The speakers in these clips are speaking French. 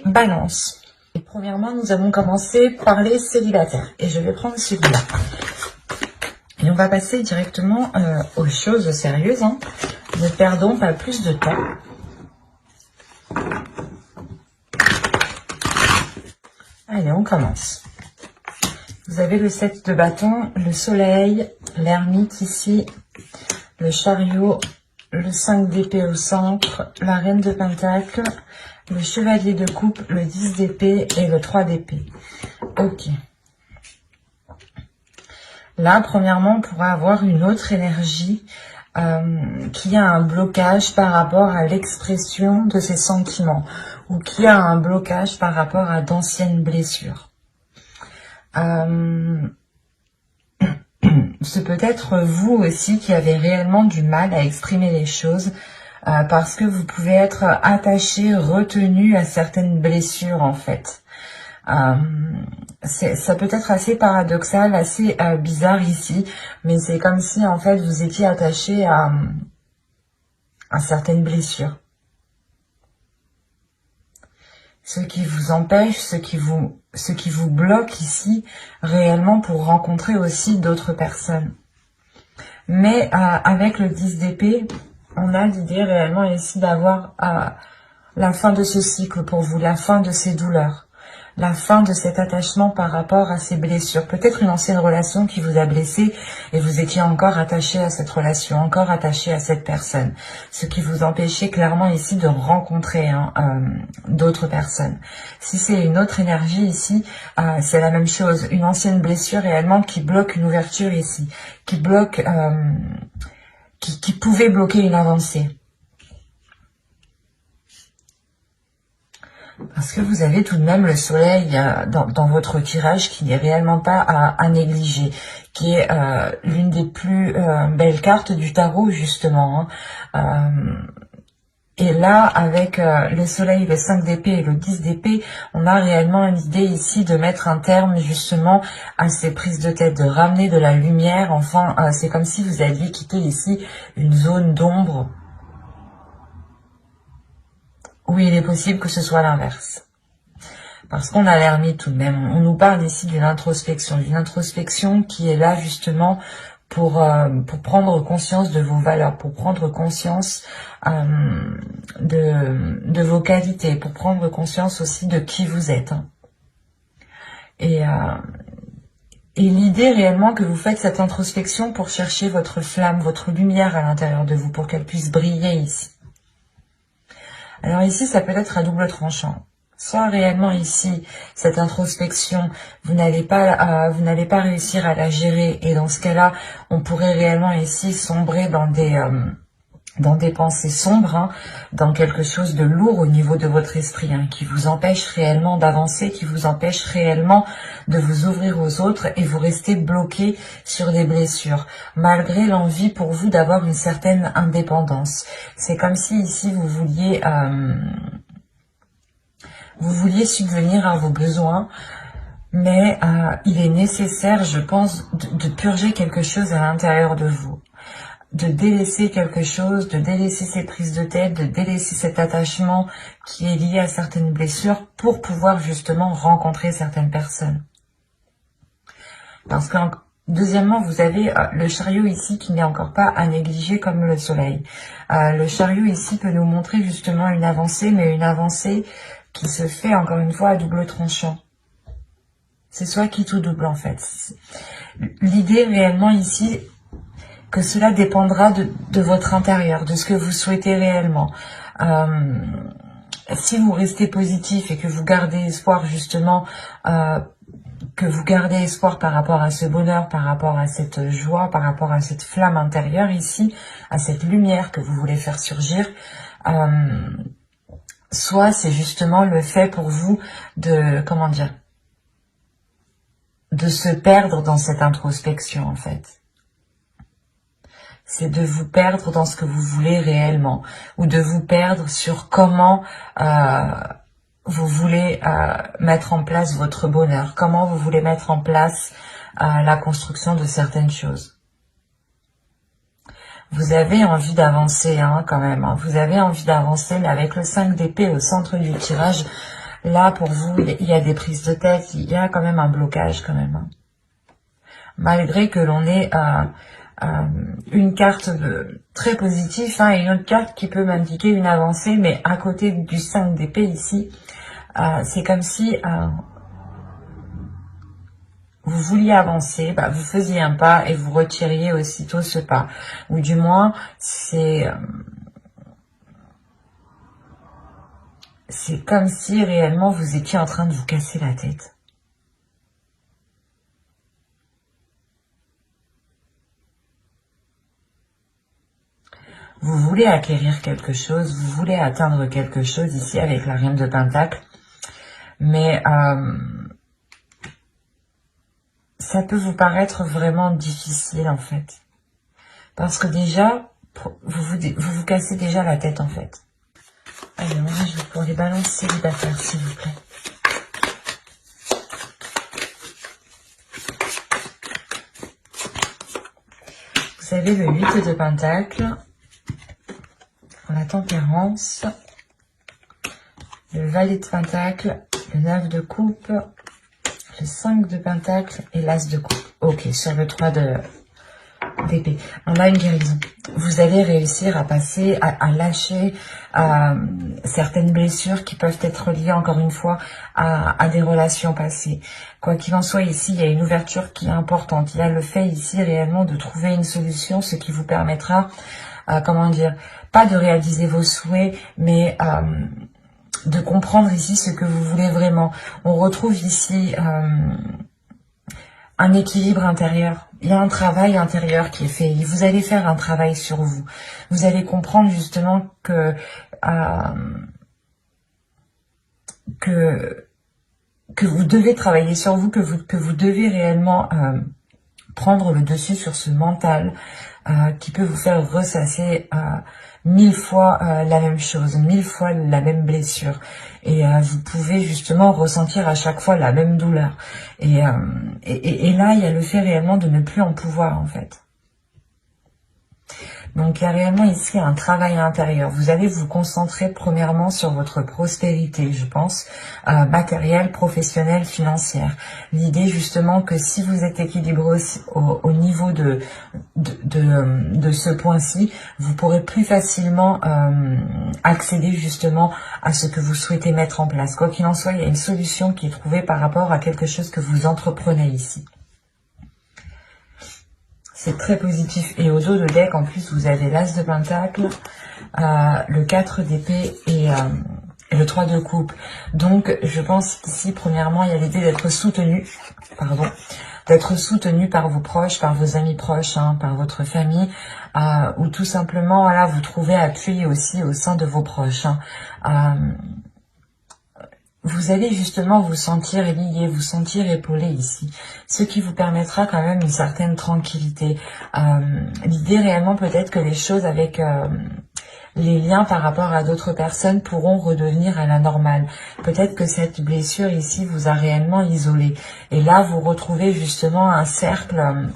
Balance. Et premièrement, nous allons commencer par les célibataires. Et je vais prendre celui-là. Et on va passer directement aux choses sérieuses. Ne perdons pas plus de temps. Allez, on commence. Vous avez le 7 de bâton, le soleil, l'ermite ici, le chariot, le 5 d'épée au centre, la reine de pentacle, le chevalier de coupe, le 10 d'épée et le 3 d'épée. Ok. Là, premièrement, on pourra avoir une autre énergie qui a un blocage par rapport à l'expression de ses sentiments ou qui a un blocage par rapport à d'anciennes blessures. C'est peut-être vous aussi qui avez réellement du mal à exprimer les choses parce que vous pouvez être attaché, retenu à certaines blessures en fait. Ça peut être assez paradoxal, assez bizarre ici, mais c'est comme si en fait vous étiez attaché à certaines blessures. Ce qui vous empêche, ce qui vous bloque ici réellement pour rencontrer aussi d'autres personnes. Mais avec le 10 d'épée, on a l'idée réellement ici d'avoir la fin de ce cycle pour vous, la fin de ces douleurs. La fin de cet attachement par rapport à ces blessures. Peut-être une ancienne relation qui vous a blessé et vous étiez encore attaché à cette relation, encore attaché à cette personne. Ce qui vous empêchait clairement ici de rencontrer d'autres personnes. Si c'est une autre énergie ici, c'est la même chose. Une ancienne blessure réellement qui bloque une ouverture ici. Qui bloque, qui pouvait bloquer une avancée. Parce que vous avez tout de même le soleil dans votre tirage qui n'est réellement pas à négliger, qui est l'une des plus belles cartes du tarot justement. Et là, avec le soleil, le 5 d'épée et le 10 d'épée, on a réellement une idée ici de mettre un terme justement à ces prises de tête, de ramener de la lumière. Enfin, c'est comme si vous aviez quitté ici une zone d'ombre. Oui, il est possible que ce soit l'inverse. Parce qu'on a l'ermite tout de même. On nous parle ici d'une introspection qui est là justement pour prendre conscience de vos valeurs, pour prendre conscience de vos qualités, pour prendre conscience aussi de qui vous êtes. Et l'idée réellement que vous faites cette introspection pour chercher votre flamme, votre lumière à l'intérieur de vous, pour qu'elle puisse briller ici. Alors ici, ça peut être à double tranchant. Soit réellement ici, cette introspection, vous n'allez pas réussir à la gérer. Et dans ce cas-là, on pourrait réellement ici sombrer dans des pensées sombres, dans quelque chose de lourd au niveau de votre esprit, qui vous empêche réellement d'avancer, qui vous empêche réellement de vous ouvrir aux autres et vous restez bloqué sur des blessures, malgré l'envie pour vous d'avoir une certaine indépendance. C'est comme si ici vous vouliez subvenir à vos besoins, mais il est nécessaire, je pense, de purger quelque chose à l'intérieur de vous. De délaisser quelque chose, de délaisser ces prises de tête, de délaisser cet attachement qui est lié à certaines blessures pour pouvoir justement rencontrer certaines personnes. Parce que, deuxièmement, vous avez le chariot ici qui n'est encore pas à négliger comme le soleil. Le chariot ici peut nous montrer justement une avancée, mais une avancée qui se fait encore une fois à double tranchant. C'est soit quitte ou double en fait. L'idée réellement ici, que cela dépendra de votre intérieur, de ce que vous souhaitez réellement. Si vous restez positif et que vous gardez espoir justement, par rapport à ce bonheur, par rapport à cette joie, par rapport à cette flamme intérieure ici, à cette lumière que vous voulez faire surgir, soit c'est justement le fait pour vous de, de se perdre dans cette introspection en fait. C'est de vous perdre dans ce que vous voulez réellement, ou de vous perdre sur comment vous voulez mettre en place votre bonheur, comment vous voulez mettre en place la construction de certaines choses. Vous avez envie d'avancer quand même, vous avez envie d'avancer, mais avec le 5 d'épée au centre du tirage, Là, pour vous, il y a des prises de tête, il y a quand même un blocage quand même. Malgré que l'on ait une carte très positive et une autre carte qui peut m'indiquer une avancée, mais à côté du 5 d'épée ici, c'est comme si vous vouliez avancer, vous faisiez un pas et vous retiriez aussitôt ce pas. Ou du moins, c'est comme si réellement vous étiez en train de vous casser la tête. Vous voulez acquérir quelque chose, vous voulez atteindre quelque chose ici avec la reine de Pentacle, mais ça peut vous paraître vraiment difficile en fait. Parce que déjà, vous cassez déjà la tête en fait. Allez, maintenant je vais pour les balances célibataires s'il vous plaît. Vous avez le 8 de Pentacle, la tempérance, le valet de Pentacle, le 9 de coupe, le 5 de Pentacle et l'As de coupe. Ok, sur le 3 d'épée. On a une guérison. Vous allez réussir à passer, à lâcher certaines blessures qui peuvent être liées, encore une fois, à des relations passées. Quoi qu'il en soit, ici, il y a une ouverture qui est importante. Il y a le fait ici réellement de trouver une solution, ce qui vous permettra, comment dire, pas de réaliser vos souhaits, mais de comprendre ici ce que vous voulez vraiment. On retrouve ici un équilibre intérieur. Il y a un travail intérieur qui est fait. Vous allez faire un travail sur vous. Vous allez comprendre justement que vous devez travailler sur vous, que vous devez réellement prendre le dessus sur ce mental qui peut vous faire ressasser 1000 fois la même chose, 1000 fois la même blessure. Et vous pouvez justement ressentir à chaque fois la même douleur. Et là, il y a le fait réellement de ne plus en pouvoir, en fait. Donc, il y a réellement ici un travail intérieur. Vous allez vous concentrer premièrement sur votre prospérité, je pense, matérielle, professionnelle, financière. L'idée justement que si vous êtes équilibré au niveau de ce point-ci, vous pourrez plus facilement accéder justement à ce que vous souhaitez mettre en place. Quoi qu'il en soit, il y a une solution qui est trouvée par rapport à quelque chose que vous entreprenez ici. C'est très positif. Et au dos de deck, en plus, vous avez l'As de Pentacle, le 4 d'épée et le 3 de coupe. Donc, je pense qu'ici, premièrement, il y a l'idée d'être soutenu, d'être soutenu par vos proches, par vos amis proches, par votre famille, ou tout simplement, voilà, vous trouvez appui aussi au sein de vos proches. Vous allez justement vous sentir lié, vous sentir épaulé ici, ce qui vous permettra quand même une certaine tranquillité. L'idée réellement peut-être que les choses avec les liens par rapport à d'autres personnes pourront redevenir à la normale. Peut-être que cette blessure ici vous a réellement isolé. Et là, vous retrouvez justement un cercle,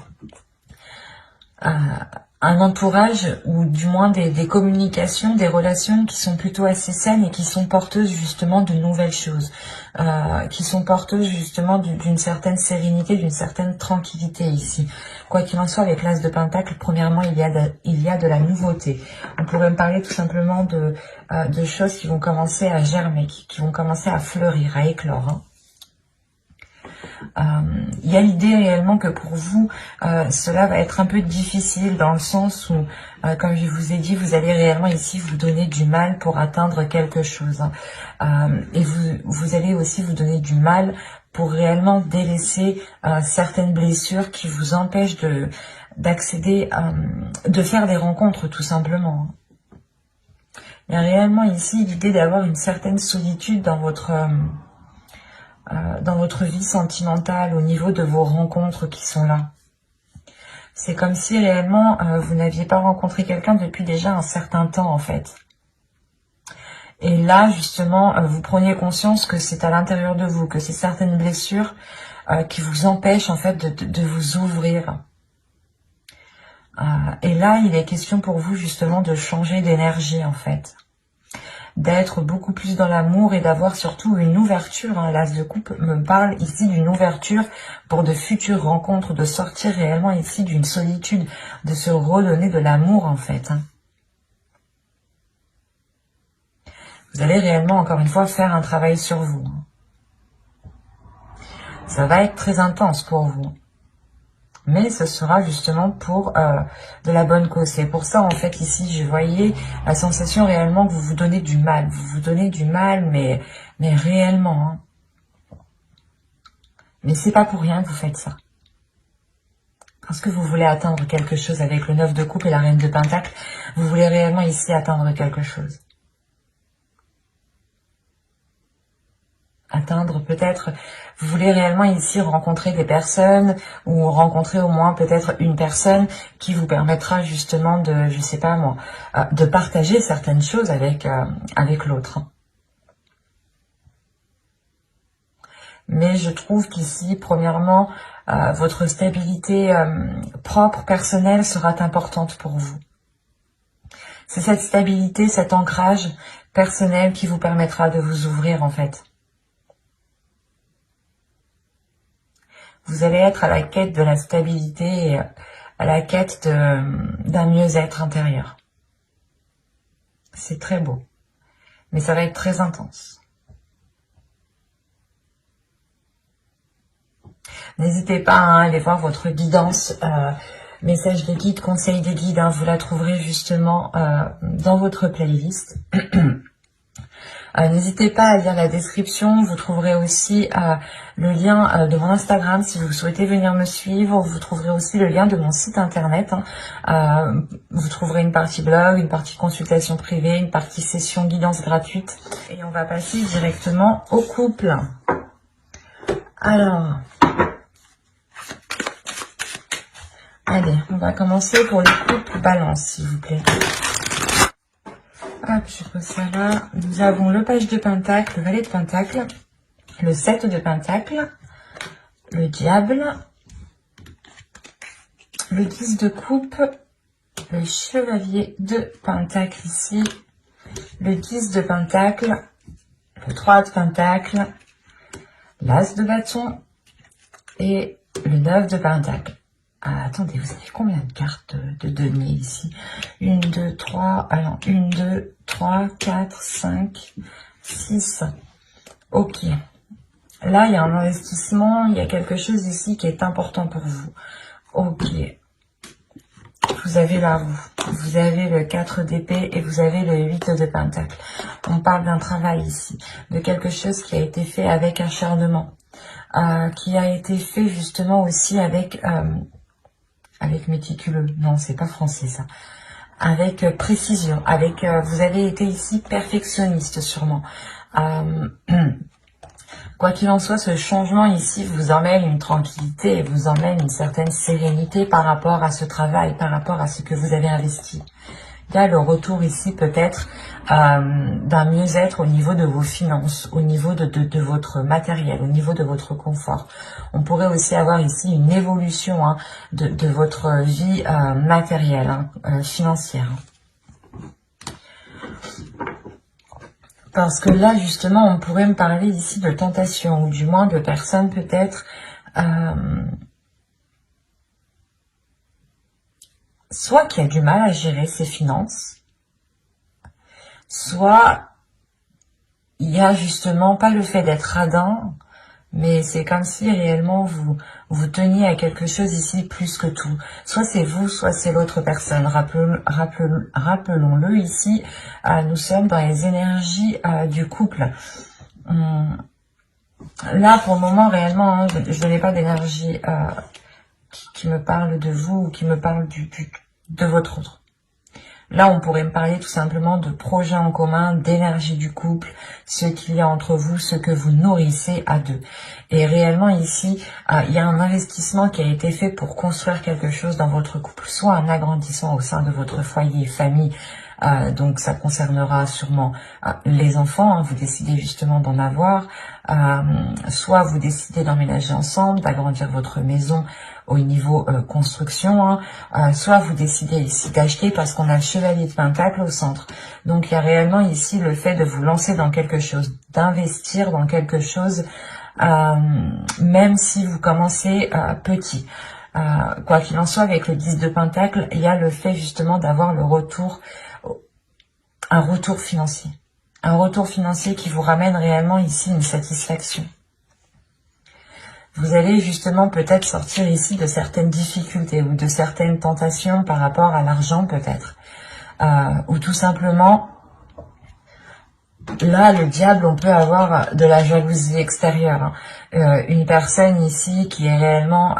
un entourage ou du moins des communications, des relations qui sont plutôt assez saines et qui sont porteuses justement de nouvelles choses, qui sont porteuses justement d'une certaine sérénité, d'une certaine tranquillité ici. Quoi qu'il en soit, avec l'As de Pentacle, premièrement, il y a de la nouveauté. On pourrait me parler tout simplement de choses qui vont commencer à germer, qui vont commencer à fleurir, à éclore. Il y a l'idée réellement que pour vous, cela va être un peu difficile dans le sens où, comme je vous ai dit, vous allez réellement ici vous donner du mal pour atteindre quelque chose. Et vous allez aussi vous donner du mal pour réellement délaisser certaines blessures qui vous empêchent d'accéder, de faire des rencontres tout simplement. Il y a réellement ici l'idée d'avoir une certaine solitude dans votre vie sentimentale, au niveau de vos rencontres qui sont là. C'est comme si réellement vous n'aviez pas rencontré quelqu'un depuis déjà un certain temps en fait. Et là justement vous preniez conscience que c'est à l'intérieur de vous, que c'est certaines blessures qui vous empêchent en fait de vous ouvrir. Et là il est question pour vous justement de changer d'énergie en fait. d'être beaucoup plus dans l'amour et d'avoir surtout une ouverture. Hein. L'As de coupe me parle ici d'une ouverture pour de futures rencontres, de sortir réellement ici d'une solitude, de se redonner de l'amour en fait. Hein. Vous allez réellement, encore une fois, faire un travail sur vous. Hein. Ça va être très intense pour vous. Mais ce sera justement pour de la bonne cause. C'est pour ça, en fait, ici, je voyais la sensation réellement que vous vous donnez du mal. Vous vous donnez du mal, mais réellement. Hein. Mais c'est pas pour rien que vous faites ça. Parce que vous voulez atteindre quelque chose avec le 9 de coupe et la reine de pentacle. Vous voulez réellement ici atteindre quelque chose. Atteindre peut-être, vous voulez réellement ici rencontrer des personnes ou rencontrer au moins peut-être une personne qui vous permettra justement de, je sais pas moi, de partager certaines choses avec l'autre. Mais je trouve qu'ici, premièrement, votre stabilité propre, personnelle sera importante pour vous. C'est cette stabilité, cet ancrage personnel qui vous permettra de vous ouvrir en fait. Vous allez être à la quête de la stabilité et à la quête d'un mieux-être intérieur. C'est très beau, mais ça va être très intense. N'hésitez pas à aller voir votre guidance, message des guides, conseil des guides, hein, vous la trouverez justement dans votre playlist. N'hésitez pas à lire la description, vous trouverez aussi le lien de mon Instagram si vous souhaitez venir me suivre, vous trouverez aussi le lien de mon site internet, hein. Vous trouverez une partie blog, une partie consultation privée, une partie session guidance gratuite et on va passer directement au couple. Alors, allez, on va commencer pour le couple balance s'il vous plaît. Hop, je pose ça là. Nous avons le page de pentacle, le valet de pentacle, le 7 de pentacle, le diable, le 10 de coupe, le chevalier de pentacle ici, le 10 de pentacle, le 3 de pentacle, l'as de bâton et le 9 de pentacle. Ah, attendez, vous avez combien de cartes de denier ici? 1, 2, 3, alors 1, 2, 3, 4, 5, 6. Ok. Là, il y a un investissement, il y a quelque chose ici qui est important pour vous. Ok. Vous avez la roue, vous avez le 4 d'épée et vous avez le 8 de pentacle. On parle d'un travail ici, de quelque chose qui a été fait avec acharnement, qui a été fait justement aussi avec méticuleux. Non, c'est pas français ça. Avec précision, avec vous avez été ici perfectionniste sûrement. Quoi qu'il en soit, ce changement ici vous emmène une tranquillité, vous emmène une certaine sérénité par rapport à ce travail, par rapport à ce que vous avez investi. Il y a le retour ici peut-être d'un mieux-être au niveau de vos finances, au niveau de votre matériel, au niveau de votre confort. On pourrait aussi avoir ici une évolution hein, de votre vie matérielle, hein, financière. Parce que là, justement, on pourrait me parler ici de tentation, ou du moins de personnes peut-être soit qui a du mal à gérer ses finances, soit il y a justement pas le fait d'être radin, mais c'est comme si réellement vous teniez à quelque chose ici plus que tout. Soit c'est vous, soit c'est l'autre personne. Rappelons-le ici, nous sommes dans les énergies du couple. Là, pour le moment, réellement, hein, je n'ai pas d'énergie qui me parle de vous ou qui me parle de votre autre. Là, on pourrait me parler tout simplement de projets en commun, d'énergie du couple, ce qu'il y a entre vous, ce que vous nourrissez à deux. Et réellement ici, il y a un investissement qui a été fait pour construire quelque chose dans votre couple, soit un agrandissement au sein de votre foyer, famille, Donc ça concernera sûrement les enfants, hein, vous décidez justement d'en avoir, soit vous décidez d'emménager ensemble, d'agrandir votre maison au niveau construction, hein, soit vous décidez ici d'acheter parce qu'on a le chevalier de Pentacle au centre. Donc il y a réellement ici le fait de vous lancer dans quelque chose, d'investir dans quelque chose, même si vous commencez petit. Quoi qu'il en soit, avec le 10 de Pentacle, il y a le fait justement d'avoir le retour, un retour financier. Un retour financier qui vous ramène réellement ici une satisfaction. Vous allez justement peut-être sortir ici de certaines difficultés ou de certaines tentations par rapport à l'argent peut-être. Ou tout simplement, là le diable, on peut avoir de la jalousie extérieure. Une personne ici qui est réellement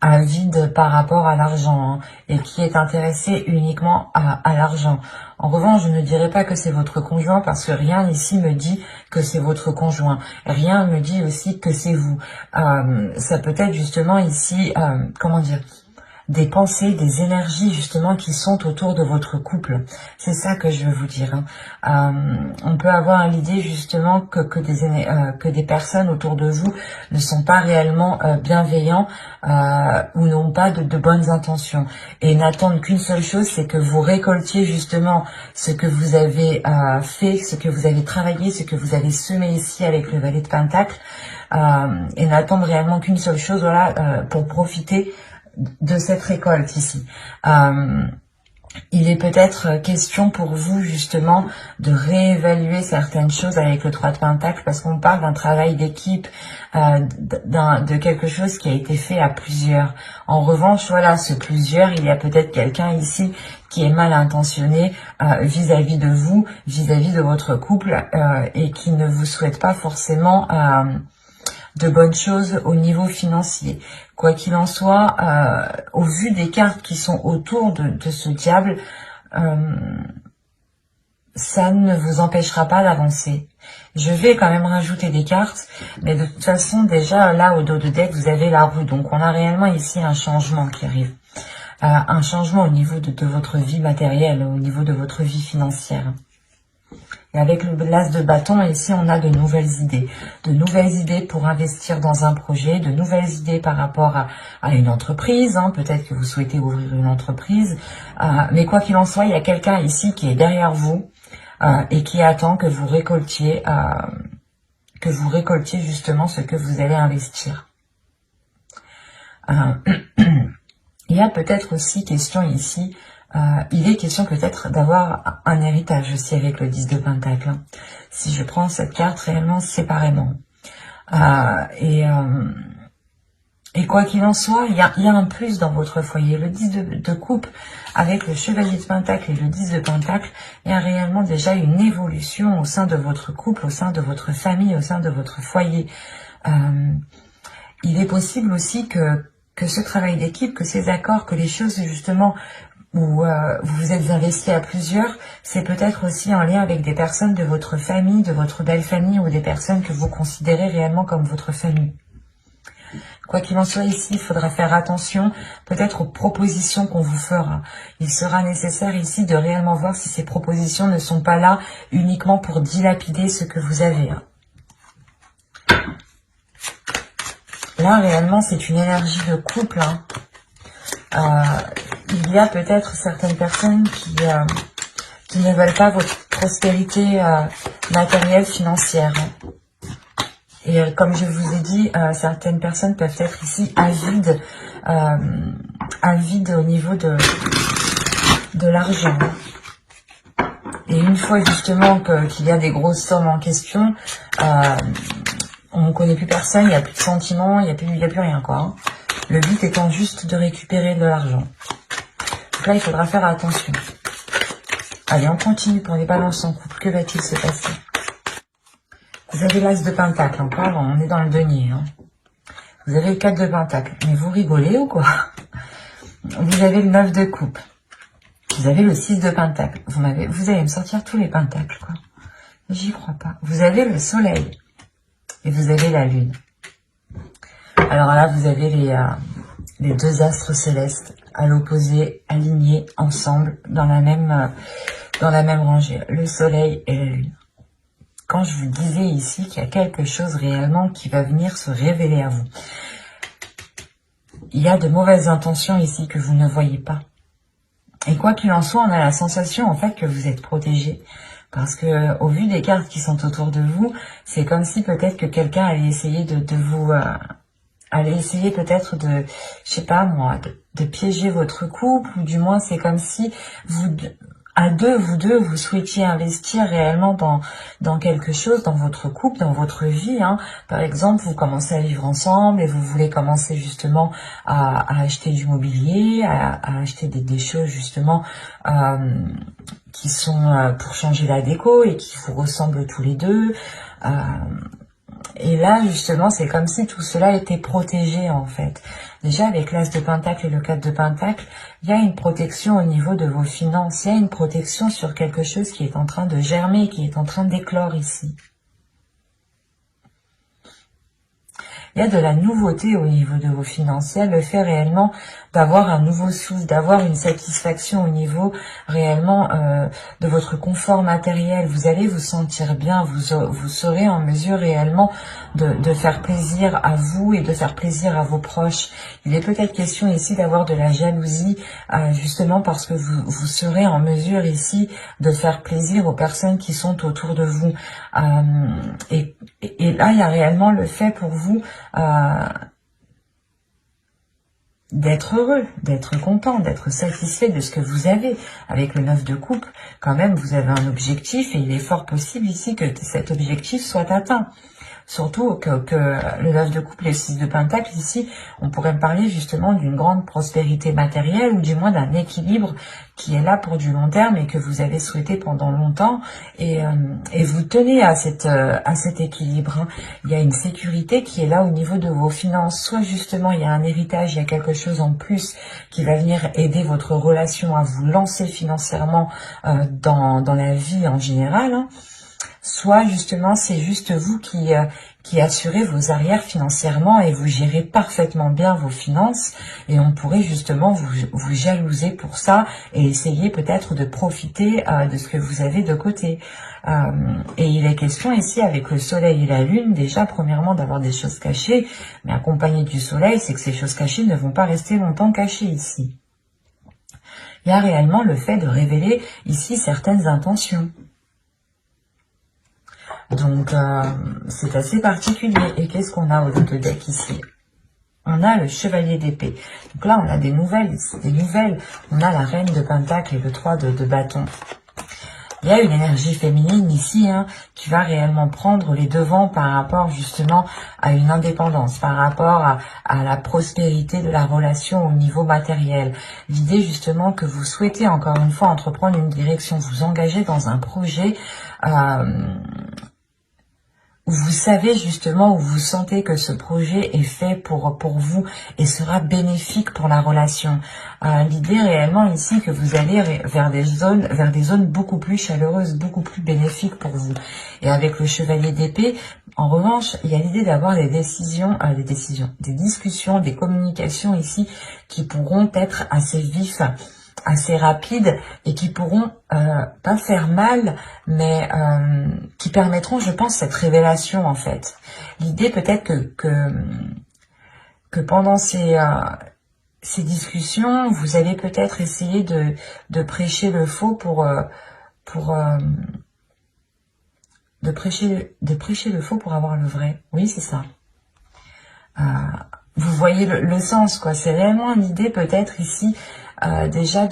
avide par rapport à l'argent, hein, et qui est intéressé uniquement à l'argent. En revanche, je ne dirais pas que c'est votre conjoint parce que rien ici me dit que c'est votre conjoint. Rien me dit aussi que c'est vous. Ça peut être justement ici, comment dire, des pensées, des énergies justement qui sont autour de votre couple. C'est ça que je veux vous dire. On peut avoir l'idée justement que des personnes autour de vous ne sont pas réellement bienveillants ou n'ont pas de bonnes intentions et n'attendent qu'une seule chose, c'est que vous récoltiez justement ce que vous avez fait, ce que vous avez travaillé, ce que vous avez semé ici avec le valet de Pentacle, et n'attendent réellement qu'une seule chose, voilà, pour profiter de cette récolte ici. Il est peut-être question pour vous justement de réévaluer certaines choses avec le 3 de Pentacle parce qu'on parle d'un travail d'équipe, de quelque chose qui a été fait à plusieurs. En revanche, voilà, ce plusieurs, il y a peut-être quelqu'un ici qui est mal intentionné vis-à-vis de vous, vis-à-vis de votre couple et qui ne vous souhaite pas forcément de bonnes choses au niveau financier. Quoi qu'il en soit, au vu des cartes qui sont autour de ce diable, ça ne vous empêchera pas d'avancer. Je vais quand même rajouter des cartes, mais de toute façon, déjà, là, au dos de deck, vous avez la roue. Donc, on a réellement ici un changement qui arrive. Un changement au niveau de votre vie matérielle, au niveau de votre vie financière. Et avec le l'as de bâton, ici, on a de nouvelles idées. De nouvelles idées pour investir dans un projet, de nouvelles idées par rapport à une entreprise. Hein. Peut-être que vous souhaitez ouvrir une entreprise. Mais quoi qu'il en soit, il y a quelqu'un ici qui est derrière vous et qui attend que vous récoltiez justement ce que vous allez investir. Il y a peut-être aussi question ici, il est question peut-être d'avoir un héritage aussi avec le 10 de Pentacle. Hein. Si je prends cette carte réellement séparément. Et quoi qu'il en soit, il y a un plus dans votre foyer. Le 10 de coupe avec le chevalier de Pentacle et le 10 de Pentacle, il y a réellement déjà une évolution au sein de votre couple, au sein de votre famille, au sein de votre foyer. Il est possible aussi que ce travail d'équipe, que ces accords, que les choses justement où vous vous êtes investi à plusieurs, c'est peut-être aussi en lien avec des personnes de votre famille, de votre belle famille ou des personnes que vous considérez réellement comme votre famille. Quoi qu'il en soit ici, il faudra faire attention peut-être aux propositions qu'on vous fera. Il sera nécessaire ici de réellement voir si ces propositions ne sont pas là uniquement pour dilapider ce que vous avez. Là, réellement, c'est une énergie de couple. Il y a peut-être certaines personnes qui ne veulent pas votre prospérité matérielle, financière. Et comme je vous ai dit, certaines personnes peuvent être ici avides au niveau de l'argent. Et une fois justement qu'il y a des grosses sommes en question, on ne connaît plus personne, il n'y a plus de sentiments, il n'y a plus rien quoi. Hein. Le but étant juste de récupérer de l'argent. Donc là, il faudra faire attention. Allez, on continue pour les balances en couple. Que va-t-il se passer? Vous avez l'as de Pentacle encore, on est dans le denier. Hein. Vous avez le 4 de Pentacle. Mais vous rigolez ou quoi? Vous avez le 9 de coupe. Vous avez le 6 de Pentacle. Vous allez me sortir tous les pentacles, quoi. J'y crois pas. Vous avez le soleil. Et vous avez la lune. Alors là, vous avez les deux astres célestes à l'opposé, alignés ensemble dans la même rangée, le soleil et la lune. Quand je vous disais ici qu'il y a quelque chose réellement qui va venir se révéler à vous, il y a de mauvaises intentions ici que vous ne voyez pas. Et quoi qu'il en soit, on a la sensation en fait que vous êtes protégé. Parce que au vu des cartes qui sont autour de vous, c'est comme si peut-être que quelqu'un allait essayer de vous... allait essayer peut-être de, je sais pas moi, de piéger votre couple, ou du moins c'est comme si vous vous souhaitiez investir réellement dans quelque chose, dans votre couple, dans votre vie. Hein. Par exemple, vous commencez à vivre ensemble et vous voulez commencer justement à acheter du mobilier, à acheter des choses justement qui sont pour changer la déco et qui vous ressemblent tous les deux. Et là, justement, c'est comme si tout cela était protégé, en fait. Déjà, avec l'As de Pentacle et le 4 de Pentacle, il y a une protection au niveau de vos finances. Il y a une protection sur quelque chose qui est en train de germer, qui est en train d'éclore ici. Il y a de la nouveauté au niveau de vos finances. Il y a le fait réellement d'avoir un nouveau souffle, d'avoir une satisfaction au niveau réellement de votre confort matériel. Vous allez vous sentir bien, vous serez en mesure réellement de faire plaisir à vous et de faire plaisir à vos proches. Il est peut-être question ici d'avoir de la jalousie, justement parce que vous serez en mesure ici de faire plaisir aux personnes qui sont autour de vous. Et là, il y a réellement le fait pour vous d'être heureux, d'être content, d'être satisfait de ce que vous avez. Avec le 9 de coupe, quand même, vous avez un objectif et il est fort possible ici que cet objectif soit atteint. Surtout que le 9 de coupe, le 6 de pentacle, ici, on pourrait parler justement d'une grande prospérité matérielle ou du moins d'un équilibre qui est là pour du long terme et que vous avez souhaité pendant longtemps et vous tenez à cet équilibre. Hein. Il y a une sécurité qui est là au niveau de vos finances. Soit justement il y a un héritage, il y a quelque chose en plus qui va venir aider votre relation à vous lancer financièrement dans la vie en général. Hein. Soit justement c'est juste vous qui assurez vos arrières financièrement et vous gérez parfaitement bien vos finances et on pourrait justement vous jalouser pour ça et essayer peut-être de profiter de ce que vous avez de côté. Et il est question ici avec le soleil et la lune déjà premièrement d'avoir des choses cachées, mais accompagné du soleil c'est que ces choses cachées ne vont pas rester longtemps cachées ici. Il y a réellement le fait de révéler ici certaines intentions. Donc, c'est assez particulier. Et qu'est-ce qu'on a au dos de deck ici? On a le chevalier d'épée. Donc là, on a des nouvelles. On a la reine de pentacle et le 3 de bâton. Il y a une énergie féminine ici hein, qui va réellement prendre les devants par rapport justement à une indépendance, par rapport à la prospérité de la relation au niveau matériel. L'idée justement que vous souhaitez encore une fois entreprendre une direction, vous engager dans un projet où vous savez justement, où vous sentez que ce projet est fait pour vous et sera bénéfique pour la relation. L'idée réellement ici que vous allez vers des zones beaucoup plus chaleureuses, beaucoup plus bénéfiques pour vous. Et avec le chevalier d'épée, en revanche, il y a l'idée d'avoir des discussions, des communications ici qui pourront être assez vifs, assez rapides et qui pourront pas faire mal mais qui permettront je pense cette révélation en fait. L'idée peut-être que pendant ces discussions vous allez peut-être essayer de prêcher le faux de prêcher le faux pour avoir le vrai. Oui c'est ça. Vous voyez le sens quoi, c'est réellement l'idée peut-être ici déjà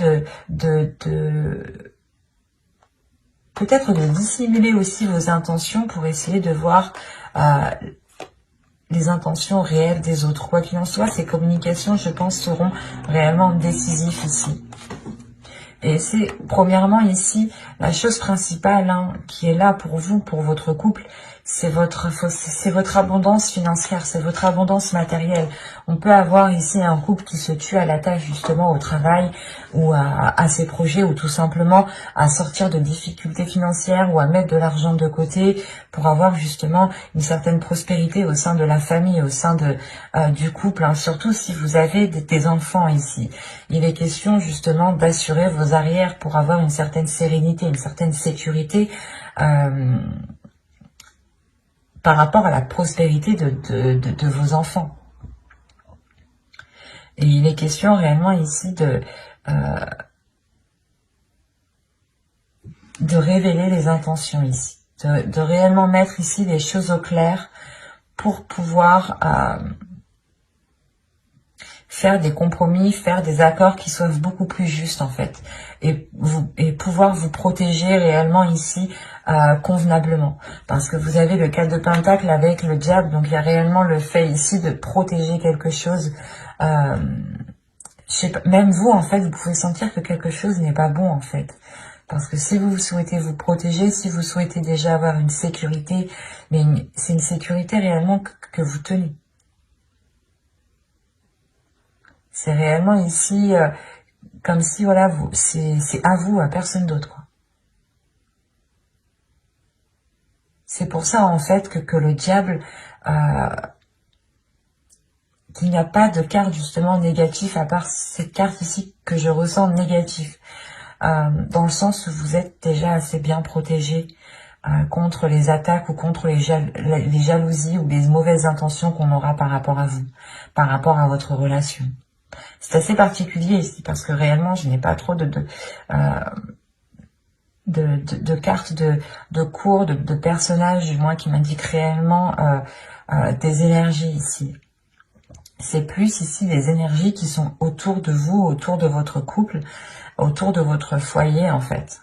peut-être de dissimuler aussi vos intentions pour essayer de voir les intentions réelles des autres. Quoi qu'il en soit, ces communications, je pense, seront réellement décisives ici. Et c'est premièrement ici la chose principale hein, qui est là pour vous, pour votre couple, c'est votre abondance financière, c'est votre abondance matérielle. On peut avoir ici un couple qui se tue à la tâche justement au travail ou à ses projets, ou tout simplement à sortir de difficultés financières ou à mettre de l'argent de côté pour avoir justement une certaine prospérité au sein de la famille, au sein du couple, hein. Surtout si vous avez des enfants ici. Il est question justement d'assurer vos arrières pour avoir une certaine sérénité, une certaine sécurité par rapport à la prospérité de vos enfants. Et il est question réellement ici de révéler les intentions ici, de réellement mettre ici les choses au clair pour pouvoir faire des compromis, faire des accords qui soient beaucoup plus justes en fait, et pouvoir vous protéger réellement ici convenablement, parce que vous avez le 4 de Pentacle avec le diable, donc il y a réellement le fait ici de protéger quelque chose. Je sais pas, même vous en fait, vous pouvez sentir que quelque chose n'est pas bon en fait. Parce que si vous souhaitez vous protéger, si vous souhaitez déjà avoir une sécurité, mais c'est une sécurité réellement que vous tenez. C'est réellement ici comme si, voilà, c'est à vous, à personne d'autre, quoi. C'est pour ça, en fait, que le diable, qu'il n'y a pas de carte, justement, négative, à part cette carte ici que je ressens négative. Dans le sens où vous êtes déjà assez bien protégé contre les attaques ou contre les jalousies ou les mauvaises intentions qu'on aura par rapport à vous, par rapport à votre relation. C'est assez particulier ici parce que réellement je n'ai pas trop de cartes de cours, de personnages du moins qui m'indiquent réellement des énergies ici. C'est plus ici des énergies qui sont autour de vous, autour de votre couple, autour de votre foyer en fait.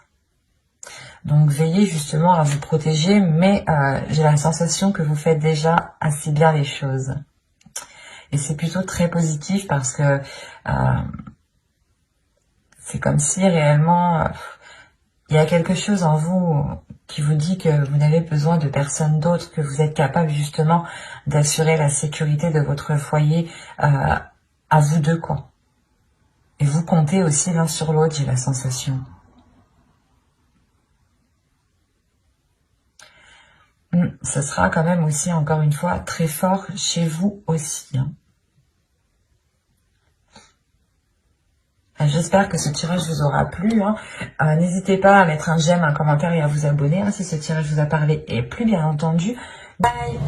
Donc veillez justement à vous protéger, mais j'ai la sensation que vous faites déjà assez bien les choses. Et c'est plutôt très positif parce que c'est comme si réellement il y a quelque chose en vous qui vous dit que vous n'avez besoin de personne d'autre, que vous êtes capable justement d'assurer la sécurité de votre foyer à vous deux, quoi. Et vous comptez aussi l'un sur l'autre, j'ai la sensation. Ce sera quand même aussi, encore une fois, très fort chez vous aussi, hein. J'espère que ce tirage vous aura plu, hein. N'hésitez pas à mettre un j'aime, un commentaire et à vous abonner, hein, si ce tirage vous a parlé et plus bien entendu. Bye!